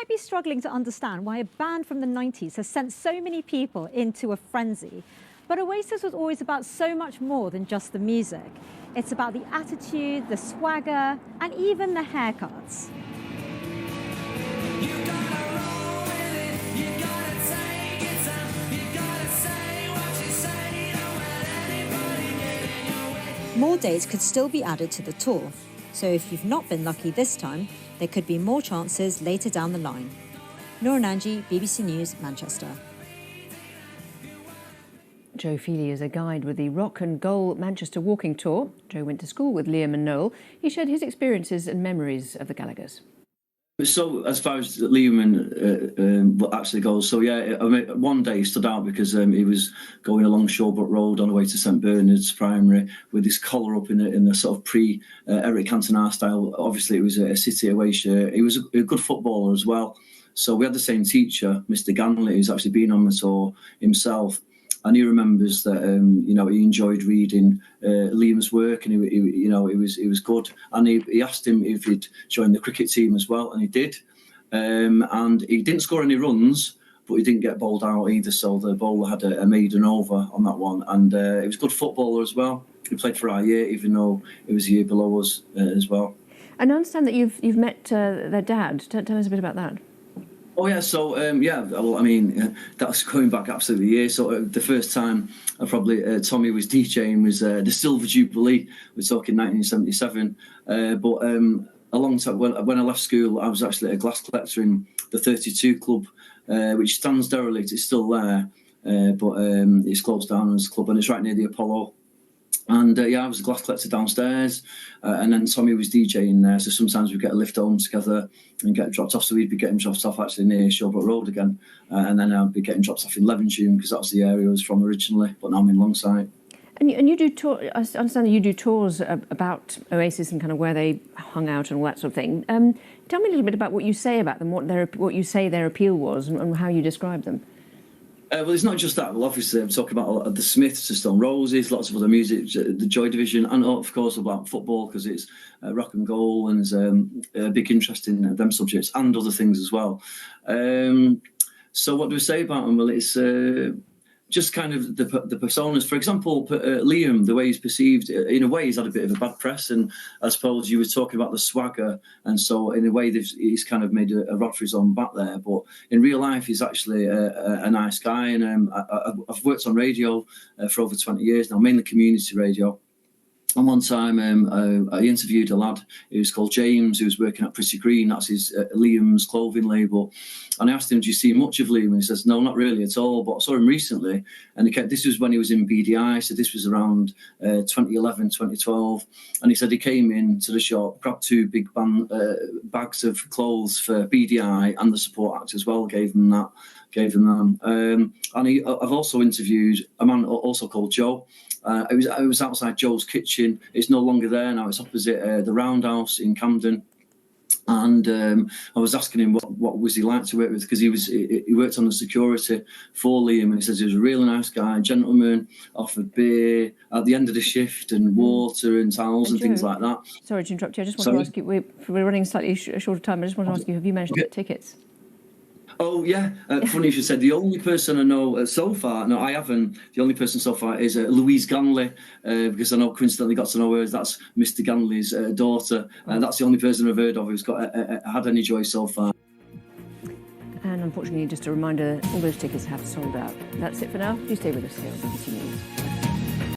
might be struggling to understand why a band from the 90s has sent so many people into a frenzy. But Oasis was always about so much more than just the music. It's about the attitude, the swagger, and even the haircuts. More dates could still be added to the tour. So if you've not been lucky this time, there could be more chances later down the line. Noor Nanji, BBC News, Manchester. Joe Feely is a guide with the Rock and Goal Manchester Walking Tour. Joe went to school with Liam and Noel. He shared his experiences and memories of the Gallaghers. So as far as Liam and actually goes, so yeah, I mean, one day he stood out because he was going along Shawbrook Road on the way to St Bernard's Primary with his collar up in a sort of pre-Eric Cantona style. Obviously, it was a City away shirt. He was a good footballer as well. So we had the same teacher, Mr Ganley, who's actually been on the tour himself. And he remembers that he enjoyed reading Liam's work, and he was good. And he asked him if he'd join the cricket team as well, and he did. And he didn't score any runs, but he didn't get bowled out either. So the bowler had a maiden over on that one, and he was a good footballer as well. He played for our year, even though he was a year below us as well. And I understand that you've met their dad. Tell us a bit about that. Oh yeah, so well, I mean, that's going back absolutely years. So the first time Tommy was DJing was the Silver Jubilee. We're talking 1977. But a long time when I left school, I was actually a glass collector in the 32 Club, which stands derelict. It's still there, but it's closed down as a club, and it's right near the Apollo. And I was a glass collector downstairs, and then Tommy was DJing there. So sometimes we'd get a lift home together and get dropped off. So we'd be getting dropped off actually near Shawbrook Road again, and then I'd be getting dropped off in Levenshulme because that was the area I was from originally. But now I'm in Longside. And you do tour. I understand that you do tours about Oasis and kind of where they hung out and all that sort of thing. Tell me a little bit about what you say about them, what you say their appeal was, and how you describe them. Well, it's not just that. Well, obviously, I'm talking about the Smiths, the Stone Roses, lots of other music, the Joy Division, and of course about football because it's rock and goal, and there's a big interest in them subjects and other things as well. So what do we say about them? Well, it's just kind of the personas. For example, Liam, the way he's perceived, in a way, he's had a bit of a bad press, and I suppose you were talking about the swagger, and so in a way, he's kind of made a rod for his own back there. But in real life, he's actually a nice guy, and I've worked on radio for over 20 years now, mainly community radio. And one time I interviewed a lad who was called James, who was working at Pretty Green. That's his Liam's clothing label. And I asked him, do you see much of Liam? And he says, no, not really at all. But I saw him recently. And this was when he was in BDI. So this was around 2011, 2012. And he said he came into the shop, grabbed two big bags of clothes for BDI and the support act as well, gave them that. And I've also interviewed a man also called Joe. I was outside Joe's kitchen. It's no longer there now. It's opposite the Roundhouse in Camden. And I was asking him what was he like to work with, because he worked on the security for Liam, and he says he was a really nice guy, gentleman, offered beer at the end of the shift and water and towels and things like that. Sorry to interrupt you. I just want to ask you, we're running slightly short of time. I just want to ask you, have you managed to get tickets? Oh, yeah. Funny you should say. The only person I know so far, no, I haven't. The only person so far is Louise Ganley, because I know coincidentally got to know her. That's Mr. Ganley's daughter. And that's the only person I've heard of who's had any joy so far. And unfortunately, just a reminder, all those tickets have sold out. That's it for now. Do stay with us here on BBC News.